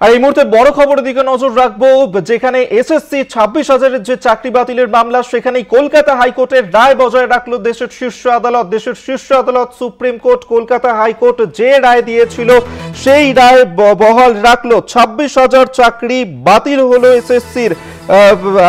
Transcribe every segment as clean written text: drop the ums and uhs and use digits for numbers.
আর এই মুহূর্তে বড় খবরের দিকে নজর রাখবো, যেখানে এসএসসি 26,000-এর যে চাকরি বাতিলের মামলা, সেখানেই কলকাতা হাইকোর্টের রায় বজায় রাখলো দেশের শীর্ষ আদালত। দেশের শীর্ষ আদালত সুপ্রিম কোর্ট, কলকাতা হাইকোর্ট যে রায় দিয়েছিল সেই রায় বহাল রাখলো। 26,000 চাকরি বাতিল হলো এসএসসির।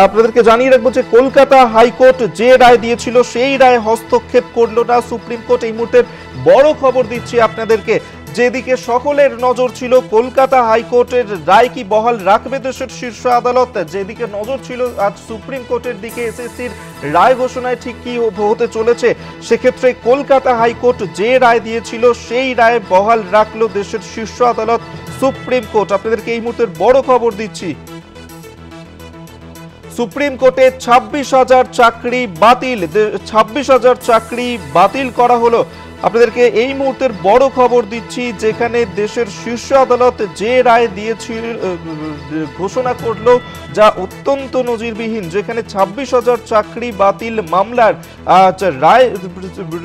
আপনাদেরকে জানিয়ে রাখবো যে কলকাতা হাইকোর্ট যে রায় দিয়েছিল সেই রায় হস্তক্ষেপ করলো না সুপ্রিম কোর্ট। এই মুহূর্তে বড় খবর দিচ্ছি আপনাদেরকে, যেদিকে সকলের নজর ছিল কলকাতা হাইকোর্টের রায় কি বহাল রাখবে দেশের শীর্ষ আদালত, যেদিকে নজর ছিল আজ সুপ্রিম কোর্টের দিকে এসএসসির রায় ঘোষণায় ঠিক কি হতে চলেছে, সেক্ষেত্রে কলকাতা হাইকোর্ট যে রায় দিয়েছিল সেই রায় বহাল রাখলো দেশের শীর্ষ আদালত সুপ্রিম কোর্ট। আপনাদেরকে এই মুহূর্তের বড় খবর দিচ্ছি, সুপ্রিম কোর্টে 26,000 চাকরি বাতিল, 26,000 চাকরি বাতিল করা হলো। আপনাদেরকে এই মুহূর্তের বড় খবর দিচ্ছি, যেখানে দেশের শীর্ষ আদালত যে রায় দিয়েছিল, ঘোষণা করলো, যা অত্যন্ত নজিরবিহীন। যেখানে 26,000 চাকরি বাতিল মামলার রায়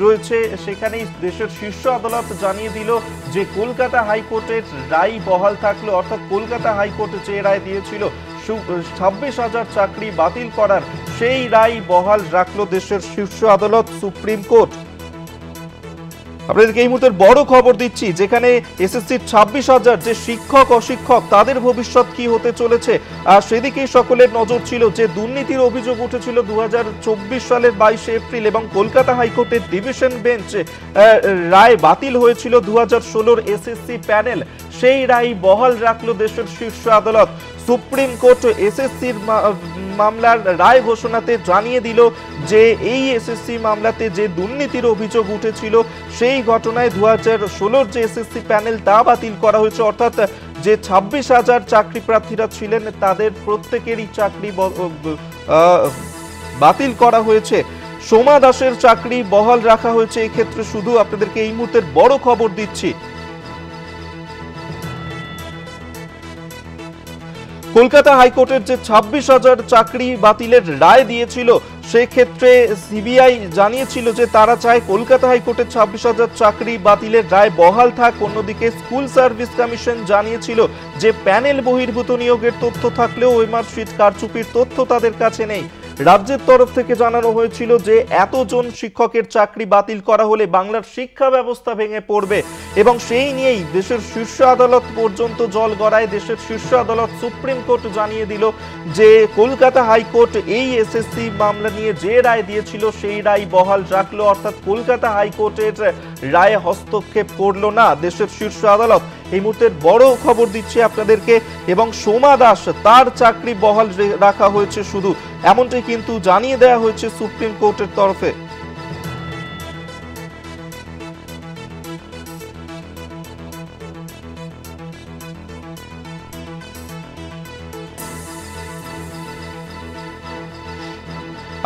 রয়েছে, সেখানেই দেশের শীর্ষ আদালত জানিয়ে দিল যে কলকাতা হাইকোর্টের রায় বহাল থাকলো। অর্থাৎ কলকাতা হাইকোর্ট যে রায় দিয়েছিল 26,000 চাকরি বাতিল করার, সেই রায় বহাল রাখলো দেশের শীর্ষ আদালত সুপ্রিম কোর্ট। আপনাদেরকে এই মুহূর্তের বড় খবর দিচ্ছি, যেখানে এসএসসির 26,000 যে শিক্ষক অশিক্ষক তাদের ভবিষ্যৎ কি হতে চলেছে, আর সেদিকেই সকলের নজর ছিল। যে দুর্নীতির অভিযোগ উঠেছিল 2024 সালের 22 এপ্রিল এবং কলকাতা হাইকোর্টের ডিভিশন বেঞ্চ রায় বাতিল হয়েছিল 2016-র এসএসসি প্যানেল, সেই রায় বহাল রাখলো দেশের শীর্ষ আদালত সুপ্রিম কোর্ট। এসএসসির মামলার রায় ঘোষণাতে জানিয়ে দিল যে এই এসএসসি মামলাতে যে দুর্নীতির অভিযোগ উঠেছিল সেই ঘটনায় 2016-র যে এসএসসি প্যানেল তা বাতিল করা হয়েছে। অর্থাৎ যে 26,000 চাকরি প্রার্থীরা ছিলেন তাদের প্রত্যেকেরই চাকরি বাতিল করা হয়েছে। সোমা দাসের চাকরি বহাল রাখা হয়েছে। এই ক্ষেত্রে শুধু আপনাদেরকে এই মুহূর্তের বড় খবর দিচ্ছি, কলকাতা হাইকোর্টের যে 26,000 চাকরি বাতিলের রায় দিয়েছিল, সেক্ষেত্রে সিবিআই জানিয়েছিল যে তারা চায় কলকাতা হাইকোর্টের 26,000 চাকরি বাতিলের রায় বহাল থাক। অন্যদিকে স্কুল সার্ভিস কমিশন জানিয়েছিল যে প্যানেল বহির্ভূত নিয়োগের তথ্য থাকলেও ওই মার্কশিট কারচুপির তথ্য তাদের কাছে নেই। রাজ্যের তরফ থেকে জানানো হয়েছিল যে এতজন শিক্ষকের চাকরি বাতিল করা হলে বাংলার শিক্ষা ব্যবস্থা ভেঙে পড়বে, এবং সেই নিয়েই দেশের শীর্ষ আদালত পর্যন্ত জল গড়ায়। দেশের শীর্ষ আদালত সুপ্রিম কোর্ট জানিয়ে দিল যে কলকাতা হাইকোর্ট এই এসএসসি মামলা নিয়ে যে রায় দিয়েছিল সেই রায় বহাল রাখলো। অর্থাৎ কলকাতা হাইকোর্টের রায়ে হস্তক্ষেপ করলো না দেশের শীর্ষ আদালত। এই মুহূর্তের বড় খবর দিচ্ছি আপনাদেরকে, এবং সোমা দাস তার চাকরি বহাল রাখা হয়েছে শুধু, এমনটাই কিন্তু জানিয়ে দেওয়া হয়েছে সুপ্রিম কোর্টের তরফে।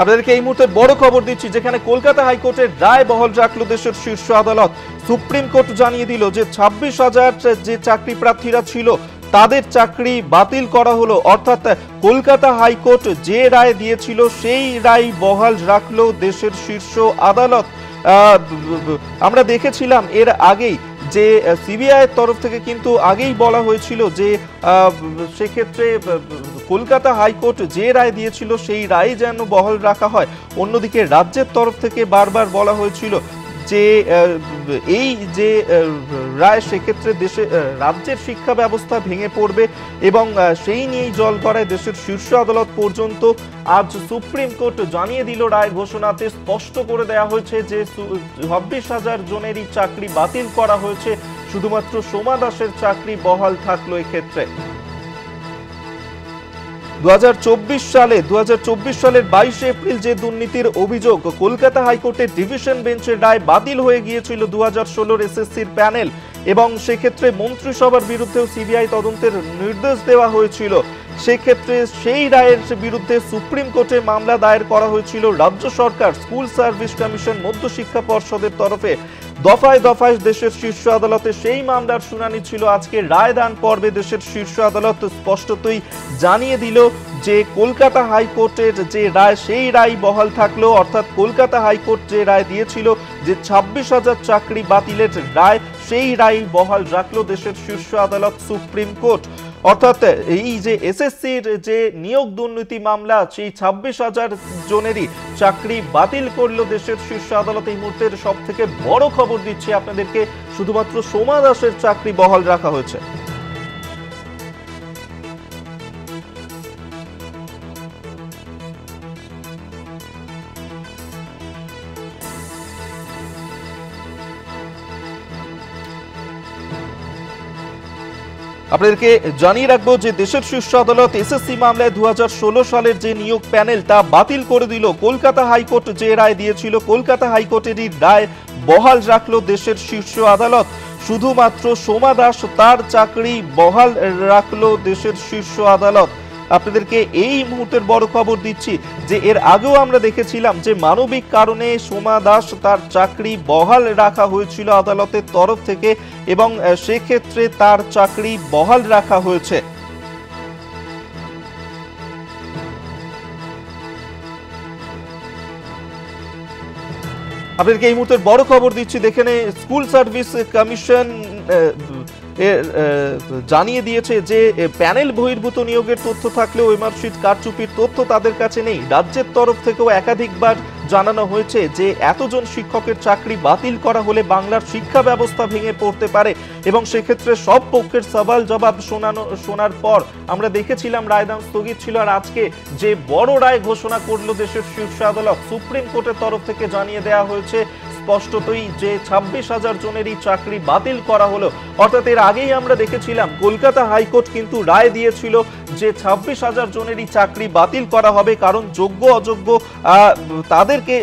আপনাদেরকে এই মুহূর্তে বড় খবর দিচ্ছি, যেখানে কলকাতা হাইকোর্টের রায় বহাল রাখলো দেশের শীর্ষ আদালত। সুপ্রিম কোর্ট জানিয়ে দিল যে 26,000 যে চাকরি প্রার্থীরা ছিল তাদের চাকরি বাতিল করা হলো। অর্থাৎ কলকাতা হাইকোর্ট যে রায় দিয়েছিল সেই রায় বহাল রাখলো দেশের শীর্ষ আদালত। আমরা দেখেছিলাম এর আগেই যে সিবিআই তরফ থেকে কিন্তু আগেই বলা হয়েছিল যে সেক্ষেত্রে কলকাতা হাইকোর্ট যে রায় দিয়েছিল সেই রায় যেন বহাল রাখা হয়। অন্যদিকে রাজ্যের তরফ থেকে বারবার বলা হয়েছিল যে এই যে রায়, সেক্ষেত্রে রাজ্যের শিক্ষা ব্যবস্থা ভেঙে পড়বে, এবং সেই নিয়েই জল গড়ায় দেশের শীর্ষ আদালত পর্যন্ত। আজ সুপ্রিম কোর্ট জানিয়ে দিল রায় ঘোষণাতে স্পষ্ট করে দেওয়া হয়েছে যে 26,000 জনেরই চাকরি বাতিল করা হয়েছে, শুধুমাত্র সোমা দাসের চাকরি বহাল থাকলো। এক্ষেত্রে 2024 সালের 22 এপ্রিল যে দুর্নীতির অভিযোগ, কলকাতা হাইকোর্টের ডিভিশন বেঞ্চের রায় বাতিল হয়ে গিয়েছিল 2016-র এসএসসির প্যানেল, এবং সেক্ষেত্রে মন্ত্রিসভার বিরুদ্ধেও সিবিআই তদন্তের নির্দেশ দেওয়া হয়েছিল। সেক্ষেত্রে সেই রায়ের বিরুদ্ধে সুপ্রিম কোর্টে মামলা দায়ের করা হয়েছিল রাজ্য সরকার, স্কুল সার্ভিস কমিশন, মধ্যশিক্ষা পর্ষদের তরফে। দফায় দফায় দেশের শীর্ষ আদালতে সেই মামলার শুনানি ছিল। আজকে রায়দান পর্বে দেশের শীর্ষ আদালত স্পষ্টতই জানিয়ে দিল যে কলকাতা হাইকোর্টের যে রায় সেই রায় বহাল থাকলো। অর্থাৎ কলকাতা হাইকোর্ট যে রায় দিয়েছিল যে 26,000 চাকরি বাতিলের রায়, সেই রায় বহাল রাখলো দেশের শীর্ষ আদালত সুপ্রিম কোর্ট। অর্থাৎ এই যে এসএসসির যে নিয়োগ দুর্নীতি মামলা, সেই 26,000 জনেরই চাকরি বাতিল করলো দেশের শীর্ষ আদালত। এই মুহূর্তের সব থেকে বড় খবর দিচ্ছি আপনাদেরকে, শুধুমাত্র সোমা দাসের চাকরি বহাল রাখা হয়েছে। আপনাদেরকে জানিয়ে রাখবো যে দেশের শীর্ষ আদালত এসএসসি মামলায় 2016 সালের যে নিয়োগ প্যানেল তা বাতিল করে দিল। কলকাতা হাইকোর্ট যে রায় দিয়েছিল, কলকাতা হাইকোর্টেরই রায় বহাল রাখলো দেশের শীর্ষ আদালত। শুধুমাত্র সোমা দাস তার চাকরি বহাল রাখলো দেশের শীর্ষ আদালত। আপনাদেরকে এই মুহূর্তের বড় খবর দিচ্ছি যে এর আগেও আমরা দেখেছিলাম যে মানবিক কারণে সোমা দাস তার চাকরি বহাল রাখা হয়েছিল আদালতের তরফ থেকে, এবং সেক্ষেত্রে তার চাকরি বহাল রাখা হয়েছে। আপনাদেরকে এই মুহূর্তের বড় খবর দিচ্ছি, দেখে স্কুল সার্ভিস কমিশন জানিয়ে দিয়েছে যে প্যানেল বহির্ভূত নিয়োগের তথ্য থাকলেও মার্কশিট কারচুপির তথ্য তাদের কাছে নেই। রাজ্যের তরফ থেকেও একাধিকবার জানানো হয়েছে যে এতজন শিক্ষকের চাকরি বাতিল করা হলে বাংলার শিক্ষা ব্যবস্থা ভেঙে পড়তে পারে, এবং সেক্ষেত্রে সব পক্ষের সওয়াল জবাব শোনার পর আমরা দেখেছিলাম রায়দান স্থগিত ছিল। আর আজকে যে বড় রায় ঘোষণা করলো দেশের শীর্ষ আদালত, সুপ্রিম কোর্টের তরফ থেকে জানিয়ে দেওয়া হয়েছে স্পষ্টতই যে 26,000 জনেরই চাকরি বাতিল করা হলো। অর্থাৎ এর আগেই আমরা দেখেছিলাম কলকাতা হাইকোর্ট কিন্তু রায় দিয়েছিল যে 26,000 জনেরই চাকরি বাতিল করা হবে, কারণ যোগ্য অযোগ্য তাদেরকে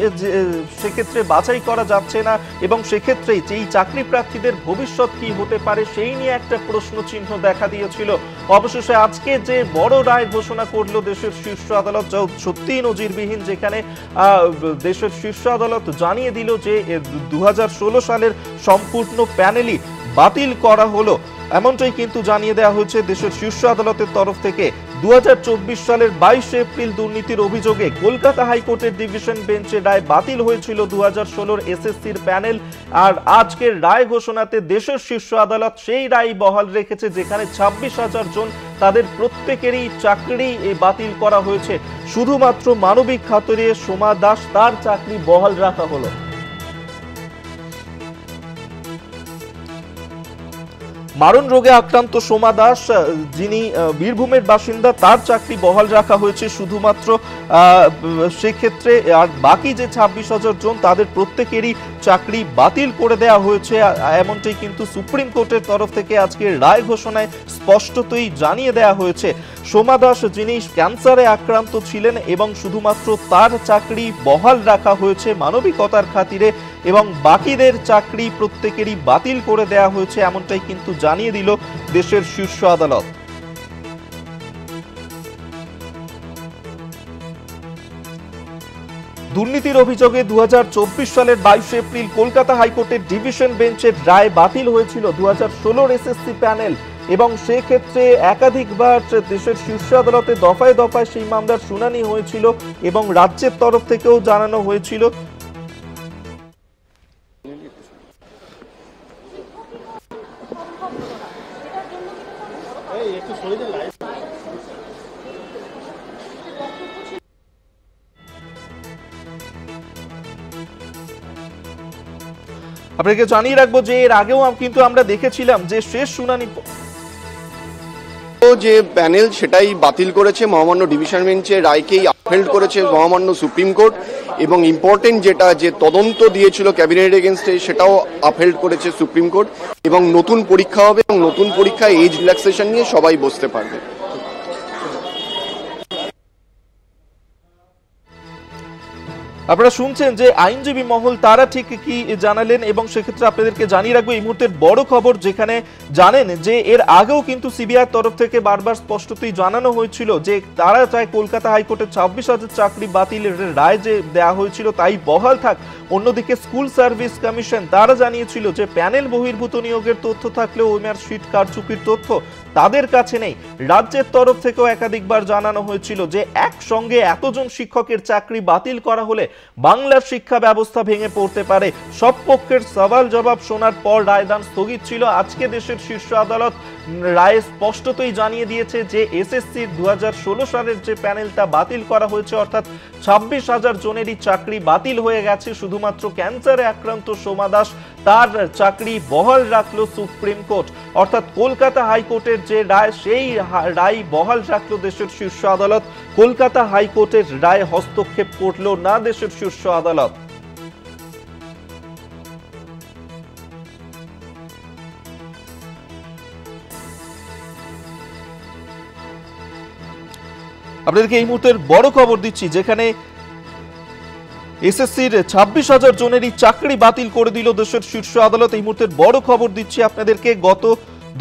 সেক্ষেত্রে বাছাই করা যাচ্ছে না, এবং সেক্ষেত্রে যেই চাকরি প্রার্থীদের ভবিষ্যৎ কি হতে পারে সেই নিয়ে একটা প্রশ্ন চিহ্ন দেখা দিয়েছিল। অবশেষে আজকে যে বড় রায় ঘোষণা করলো দেশের শীর্ষ আদালত, যা সত্যিই নজিরবিহীন, যেখানে দেশের শীর্ষ আদালত জানিয়ে দিল যে 2016 সালের সম্পূর্ণ প্যানেলই বাতিল করা হলো। এমনটাই কিন্তু জানিয়ে দেওয়া হয়েছে দেশের শীর্ষ আদালতের তরফ থেকে। 2024 সালের 22 এপ্রিল দুর্নীতির অভিযোগে কলকাতা হাইকোর্টের ডিভিশন বেঞ্চে রায় বাতিল হয়েছিল 2016 এসএসসির প্যানেল। আর আজকের রায় ঘোষণাতে দেশের শীর্ষ আদালত সেই রায় বহাল রেখেছে, যেখানে 26,000 জন তাদের প্রত্যেকেরই চাকরি বাতিল করা হয়েছে। শুধুমাত্র মানবিক খাতিরে সোমা দাস তার চাকরি বহাল রাখা হলো। মারণ রোগে আক্রান্ত সোমা দাস, যিনি বীরভূমের বাসিন্দা, তার চাকরি বহাল রাখা হয়েছে শুধুমাত্র। সেক্ষেত্রে আর বাকি যে 26,000 জন তাদের প্রত্যেকেরই চাকরি বাতিল করে দেওয়া হয়েছে, এমনটাই কিন্তু সুপ্রিম কোর্টের তরফ থেকে আজকে রায় ঘোষণায় স্পষ্টতই জানিয়ে দেওয়া হয়েছে। সোমা দাস যিনি ক্যান্সারে আক্রান্ত ছিলেন, এবং শুধুমাত্র তার চাকরি বহাল রাখা হয়েছে মানবিকতার খাতিরে, এবং বাকিদের চাকরি প্রত্যেকেরই বাতিল করে দেওয়া হয়েছে, এমনটাই কিন্তু জানিয়ে দিল দেশের শীর্ষ আদালত। দুর্নীতির অভিযোগে 2024 সালের 22 এপ্রিল কলকাতা হাইকোর্টের ডিভিশন বেঞ্চের রায় বাতিল হয়েছিল 2016 এসএসসি প্যানেল, এবং সেক্ষেত্রে একাধিকবার দেশের শীর্ষ আদালতে দফায় দফায় সেই মামলার শুনানি হয়েছিল, এবং রাজ্যের তরফ থেকেও জানানো হয়েছিল আপনাকে জানিয়ে রাখবো যে এর আগেও কিন্তু আমরা দেখেছিলাম যে শেষ শুনানি যে প্যানেল সেটাই বাতিল করেছে মহামান্য ডিভিশন বেঞ্চের রায়কেই আপহেল্ড করেছে মহামান্য সুপ্রিম কোর্ট, এবং ইম্পর্টেন্ট যেটা যে তদন্ত দিয়েছিল ক্যাবিনেট এগেনস্টে সেটাও আপহেল্ড করেছে সুপ্রিম কোর্ট, এবং নতুন পরীক্ষা হবে, এবং নতুন পরীক্ষায় এজ রিল্যাক্সেশন নিয়ে সবাই বসতে পারবে। আপনারা শুনছেন যে আইনজীবী মহল তারা ঠিক কি জানালেন, এবং সেক্ষেত্রে আপনাদেরকে জানিয়ে রাখবো এই মুহূর্তের বড় খবর, যেখানে জানেন যে এর আগেও কিন্তু সিবিআই তরফ থেকে বারবার স্পষ্টতই জানানো হয়েছিল যে তারা চায় কলকাতা হাইকোর্টের 26,000 চাকরি বাতিলের রায় যে দেওয়া হয়েছিল তাই বহাল থাক। অন্যদিকে স্কুল সার্ভিস কমিশন তারা জানিয়েছিল যে প্যানেল বহির্ভূত নিয়োগের তথ্য থাকলেও ওএমআর শিট কারচুপির তথ্য তাদের কাছে নেই। রাজ্যের তরফ থেকেও একাধিকবার জানানো হয়েছিল যে একসঙ্গে এতজন শিক্ষকের চাকরি বাতিল করা হলে বাংলার শিক্ষা ব্যবস্থা ভেঙে পড়তে পারে। সব পক্ষের সওয়াল জবাব শোনার পর রায়দান স্থগিত ছিল। আজকে দেশের শীর্ষ আদালত রায়ে স্পষ্টতই জানিয়ে দিয়েছে যে এসএসসির 2016 সালের যে প্যানেলটা বাতিল করা হয়েছে, অর্থাৎ 26,000 জনেরই চাকরি বাতিল হয়ে গেছে। শুধুমাত্র ক্যান্সারে আক্রান্ত সোমা দাস, তার চাকরি বহাল রাখলো সুপ্রিম কোর্ট। অর্থাৎ কলকাতা হাইকোর্টের যে রায়, সেই রায় বহাল রাখলো দেশের শীর্ষ আদালত। কলকাতা হাইকোর্টের রায় হস্তক্ষেপ করলো না দেশের শীর্ষ আদালত। আপনাদেরকে এই মুহূর্তের বড় খবর দিচ্ছি, যেখানে এসএসসির 26,000 জনেরই চাকরি বাতিল করে দিল দেশের শীর্ষ আদালত। এই মুহূর্তের বড় খবর দিচ্ছি আপনাদেরকে। গত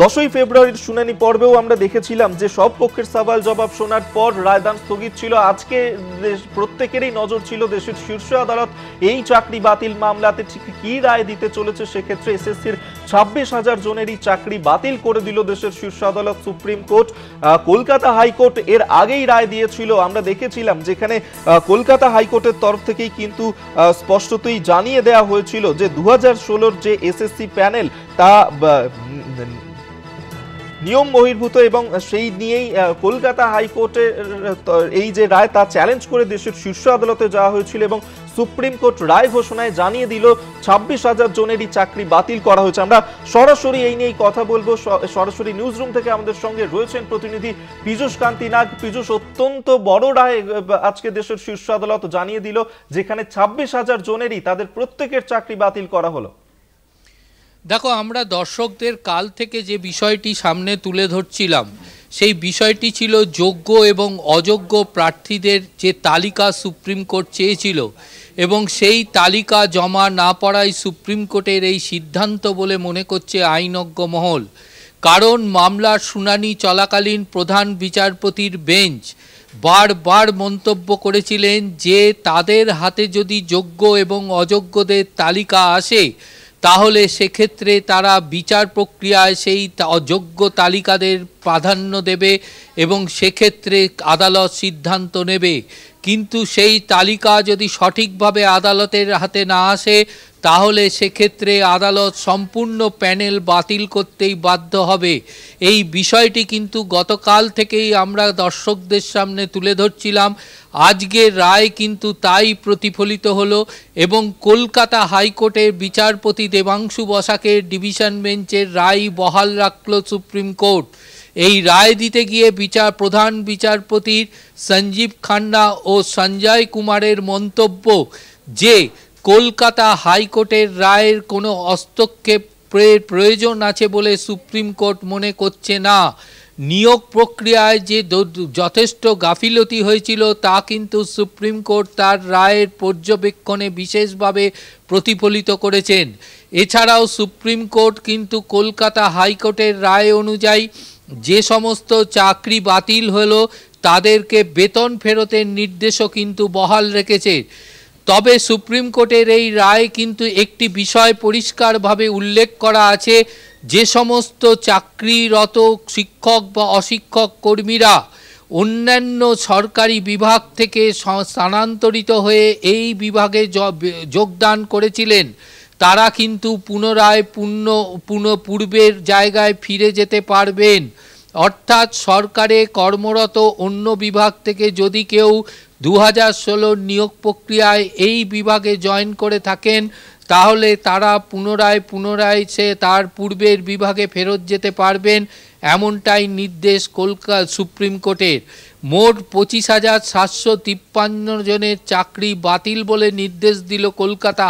10ই ফেব্রুয়ারির শুনানি পর্বেও আমরা দেখেছিলাম যে সব পক্ষের সওয়াল জবাব শোনার পর রায়দান স্থগিত ছিল। আজকে প্রত্যেকেরই নজর ছিল দেশের শীর্ষ আদালত এই চাকরি বাতিল মামলাতে ঠিক কি রায় দিতে চলেছে। সেক্ষেত্রে এসএসসির 26,000 জনেরই চাকরি বাতিল করে দিল দেশের শীর্ষ আদালত সুপ্রিম কোর্ট। কলকাতা হাইকোর্ট এর আগেই রায় দিয়েছিল। আমরা দেখেছিলাম যেখানে কলকাতা হাইকোর্টের তরফ থেকেই কিন্তু স্পষ্টতই জানিয়ে দেওয়া হয়েছিল যে 2016 যে এসএসসি প্যানেল তা নিয়ম বহির্ভূত, এবং সেই নিয়েই কলকাতা হাইকোর্টের এই যে রায় তা চ্যালেঞ্জ করে দেশের শীর্ষ আদালতে যাওয়া হয়েছিল, এবং সুপ্রিম কোর্ট রায় ঘোষণায় জানিয়ে দিল 26,000 জনেরই চাকরি বাতিল করা হয়েছে। আমরা সরাসরি এই নিয়েই কথা বলবো। সরাসরি নিউজ রুম থেকে আমাদের সঙ্গে রয়েছেন প্রতিনিধি পীযূষ কান্তি নাগ। পীযূষ, অত্যন্ত বড় রায় আজকে দেশের শীর্ষ আদালত জানিয়ে দিল, যেখানে 26,000 জনেরই তাদের প্রত্যেকের চাকরি বাতিল করা হলো। দেখো, আমরা দর্শকদের কাল থেকে যে বিষয়টি সামনে তুলে ধরছিলাম, সেই বিষয়টি ছিল যোগ্য এবং অযোগ্য প্রার্থীদের যে তালিকা সুপ্রিম কোর্ট চেয়েছিল, এবং সেই তালিকা জমা না পড়াই সুপ্রিম কোর্টের এই সিদ্ধান্ত বলে মনে করছে আইনজ্ঞ মহল। কারণ মামলার শুনানি চলাকালীন প্রধান বিচারপতির বেঞ্চ বারবার মন্তব্য করেছিলেন যে তাদের হাতে যদি যোগ্য এবং অযোগ্যদের তালিকা আসে, তাহলে সেক্ষেত্রে তারা বিচার প্রক্রিয়ায় সেই অযোগ্য তালিকাদের প্রাধান্য দেবে এবং সেক্ষেত্রে আদালত সিদ্ধান্ত নেবে। কিন্তু সেই তালিকা যদি সঠিকভাবে আদালতের হাতে না আসে, তাহলে সেক্ষেত্রে আদালত সম্পূর্ণ প্যানেল বাতিল করতেই বাধ্য হবে। এই বিষয়টি কিন্তু গতকাল থেকেই আমরা দর্শকদের সামনে তুলে ধরছিলাম। আজকের রায় কিন্তু তাই প্রতিফলিত হলো, এবং কলকাতা হাইকোর্টের বিচারপতি দেবাংশু বসাকের ডিভিশন বেঞ্চের রায় বহাল রাখল সুপ্রিম কোর্ট। এই রায় দিতে গিয়ে প্রধান বিচারপতির সঞ্জীব খান্না ও সঞ্জয় কুমারের মন্তব্য যে কলকাতা হাইকোর্টের রায়ের কোনো হস্তক্ষেপের প্রয়োজন আছে বলে সুপ্রিম কোর্ট মনে করছে না। নিয়োগ প্রক্রিয়ায় যে যথেষ্ট গাফিলতি হয়েছিল তা কিন্তু সুপ্রিম কোর্ট তার রায়ের পর্যবেক্ষণে বিশেষভাবে প্রতিফলিত করেছেন। এছাড়াও সুপ্রিম কোর্ট কিন্তু কলকাতা হাইকোর্টের রায় অনুযায়ী যে সমস্ত চাকরি বাতিল হলো তাদেরকে বেতন ফেরতের নির্দেশও কিন্তু বহাল রেখেছে। তবে সুপ্রিম কোর্টের এই রায় কিন্তু একটি বিষয় পরিষ্কারভাবে উল্লেখ করা আছে, যে সমস্ত চাকরিরত শিক্ষক বা অশিক্ষক কর্মীরা অন্যান্য সরকারি বিভাগ থেকে স্থানান্তরিত হয়ে এই বিভাগে যোগদান করেছিলেন, তারা কিন্তু পুনরায় পূর্বের জায়গায় ফিরে যেতে পারবেন। অর্থাৎ সরকারে কর্মরত অন্য বিভাগ থেকে যদি কেউ 2016 নিয়োগ প্রক্রিয়ায় এই বিভাগে জয়েন করে থাকেন, তাহলে তারা পুনরায় সে তার পূর্বের বিভাগে ফেরত যেতে পারবেন, এমনটাই নির্দেশ কলকাতা সুপ্রিম কোর্টের। মোট 25,753 জনের চাকরি বাতিল বলে নির্দেশ দিল কলকাতা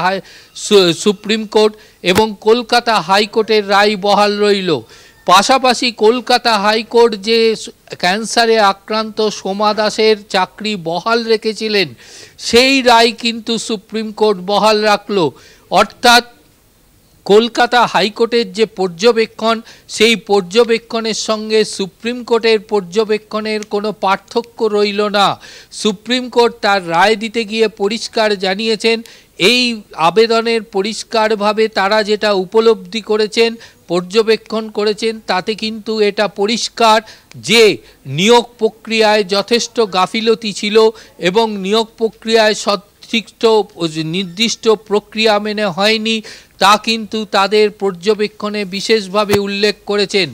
সুপ্রিম কোর্ট, এবং কলকাতা হাইকোর্টের রায় বহাল রইল। পাশাপাশি কলকাতা হাইকোর্ট যে ক্যান্সারে আক্রান্ত সোমা দাসের চাকরি বহাল রেখেছিলেন, সেই রায় কিন্তু সুপ্রিম কোর্ট বহাল রাখল। অর্থাৎ কলকাতা হাইকোর্টের যে পর্যবেক্ষণ, সেই পর্যবেক্ষণের সঙ্গে সুপ্রিম কোর্টের পর্যবেক্ষণের কোনো পার্থক্য রইল না। সুপ্রিম কোর্ট তার রায় দিতে গিয়ে পরিষ্কার জানিয়েছেন, এই আবেদনের পরিষ্কারভাবে তারা যেটা উপলব্ধি করেছেন, পর্যবেক্ষণ করেছেন তাতে কিন্তু এটা পরিষ্কার যে নিয়োগ প্রক্রিয়ায় যথেষ্ট গাফিলতি ছিল এবং নিয়োগ প্রক্রিয়ায় নির্দিষ্ট প্রক্রিয়া মেনে হয়নি, তা কিন্তু তাদের পর্যবেক্ষণে বিশেষভাবে উল্লেখ করেছেন।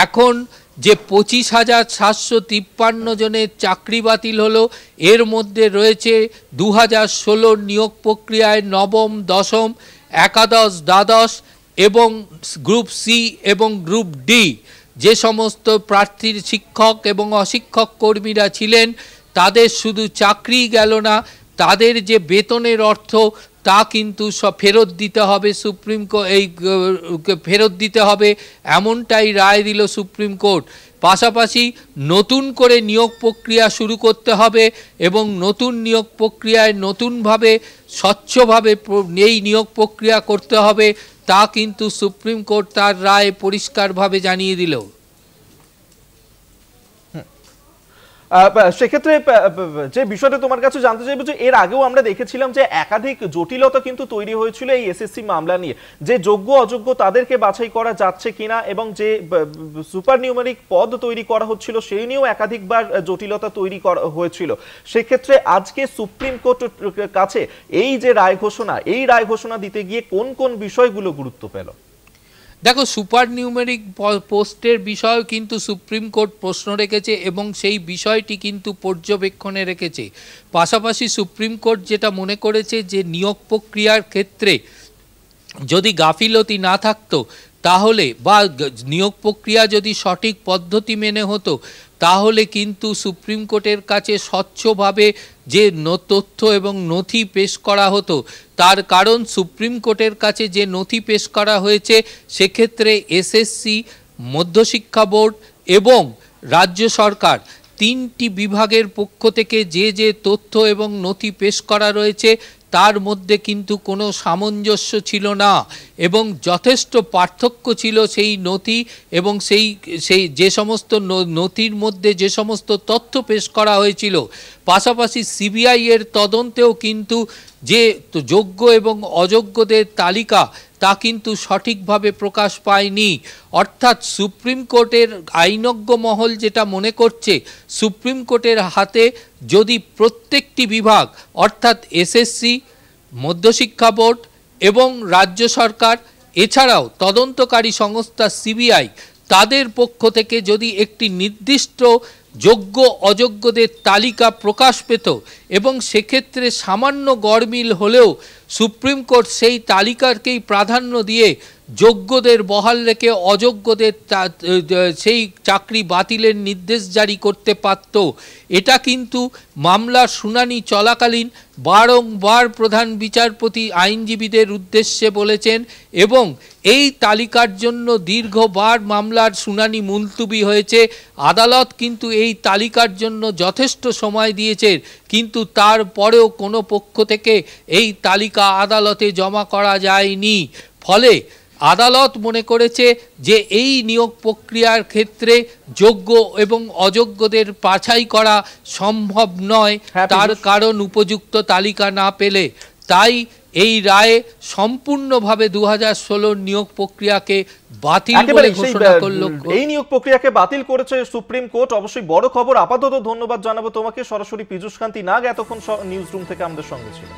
এখন যে 25,753 জনের চাকরি বাতিল হলো, এর মধ্যে রয়েছে 2016 নিয়োগ প্রক্রিয়ায় নবম, দশম, একাদশ, দ্বাদশ এবং গ্রুপ সি এবং গ্রুপ ডি যে সমস্ত প্রার্থীর শিক্ষক এবং অশিক্ষক কর্মীরা ছিলেন, তাদের শুধু চাকরি গেল না, তাদের যে বেতনের অর্থ তা কিন্তু সব ফেরত দিতে হবে। সুপ্রিম কোর্ট ফেরত দিতে হবে এমনটাই রায় দিল সুপ্রিম কোর্ট। পাশাপাশি নতুন করে নিয়োগ প্রক্রিয়া শুরু করতে হবে এবং নতুন নিয়োগ প্রক্রিয়ায় নতুনভাবে স্বচ্ছভাবে এই নিয়োগ প্রক্রিয়া করতে হবে, তা কিন্তু সুপ্রিম কোর্ট তার রায়ে পরিষ্কারভাবে জানিয়ে দিল। সেক্ষেত্রে যে বিষয়টা তোমার কাছে জানতে চাইবো যে এর আগেও আমরা দেখেছিলাম যে একাধিক জটিলতা কিন্তু তৈরি হয়েছিল এই এসএসসি মামলা নিয়ে, যে যোগ্য অযোগ্য তাদেরকে বাছাই করা যাচ্ছে কিনা এবং যে সুপার নিউমেরিক পদ তৈরি করা হচ্ছিল সেই নিয়েও একাধিকবার জটিলতা তৈরি করা হয়েছিল। সেক্ষেত্রে আজকে সুপ্রিম কোর্টের কাছে এই যে রায় ঘোষণা দিতে গিয়ে কোন কোন বিষয়গুলো গুরুত্ব পেল? দেখো, সুপার নিউমেরিক পোস্টের বিষয় কিন্তু সুপ্রিম কোর্ট প্রশ্ন রেখেছে এবং সেই বিষয়টি কিন্তু পর্যবেক্ষণে রেখেছে। পাশাপাশি সুপ্রিম কোর্ট যেটা মনে করেছে যে নিয়োগ প্রক্রিয়ার ক্ষেত্রে যদি গাফিলতি না থাকতো তাহলে বা নিয়োগ প্রক্রিয়া যদি সঠিক পদ্ধতি মেনে হতো তাহলে কিন্তু সুপ্রিম কোর্টের কাছে স্বচ্ছভাবে যে তথ্য এবং নথি পেশ করা হতো, তার কারণ সুপ্রিম কোর্টের কাছে যে নথি পেশ করা হয়েছে সেক্ষেত্রে এসএসসি, মধ্যশিক্ষা বোর্ড এবং রাজ্য সরকার তিনটি বিভাগের পক্ষ থেকে যে তথ্য এবং নথি পেশ করা রয়েছে তার মধ্যে কিন্তু কোনো সামঞ্জস্য ছিল না এবং যথেষ্ট পার্থক্য ছিল সেই নথি এবং সেই যে সমস্ত নথির মধ্যে যে সমস্ত তথ্য পেশ করা হয়েছিল। পাশাপাশি সিবিআই এর তদন্তেও কিন্তু যে যোগ্য এবং অযোগ্যদের তালিকা তা কিন্তু সঠিকভাবে প্রকাশ পায়নি। অর্থাৎ সুপ্রিম কোর্টের আইনজ্ঞ মহল যেটা মনে করছে, সুপ্রিম কোর্টের হাতে যদি প্রত্যেকটি বিভাগ অর্থাৎ এসএসসি, মধ্যশিক্ষা বোর্ড এবং রাজ্য সরকার এছাড়াও তদন্তকারী সংস্থা সিবিআই তাদের পক্ষ থেকে যদি একটি নির্দিষ্ট যোগ্য অযোগ্যদের তালিকা প্রকাশ পেত এবং সেক্ষেত্রে সামান্য গড়মিল হলেও সুপ্রিম কোর্ট সেই তালিকাকেই প্রাধান্য দিয়ে যোগ্যদের বহাল রেখে অযোগ্যদের সেই চাকরি বাতিলের নির্দেশ জারি করতে পারত। এটা কিন্তু মামলার শুনানি চলাকালীন বারংবার প্রধান বিচারপতি আইনজীবীদের উদ্দেশ্যে বলেছেন এবং এই তালিকার জন্য দীর্ঘবার মামলার শুনানি মুলতুবি হয়েছে। আদালত কিন্তু এই তালিকার জন্য যথেষ্ট সময় দিয়েছেন, কিন্তু তারপরেও কোনো পক্ষ থেকে এই তালিকা আদালতে জমা করা যায়নি। ফলে আদালত মনে করেছে যে এই নিয়োগ প্রক্রিয়ার ক্ষেত্রে যোগ্য এবং অযোগ্যদের বাছাই করা সম্ভব নয়, তার কারণ উপযুক্ত তালিকা না পেলে। তাই এই রায়ে সম্পূর্ণভাবে 2016 নিয়োগ প্রক্রিয়াকে বাতিল বলে ঘোষণা করলো। এই নিয়োগ প্রক্রিয়াকে বাতিল করেছে সুপ্রিম কোর্ট। অবশ্যই বড় খবর। আপাতত ধন্যবাদ জানাবো তোমাকে। সরাসরি পীযূষ কান্তি নাগ এতক্ষণ নিউজ রুম থেকে আমাদের সঙ্গে ছিল।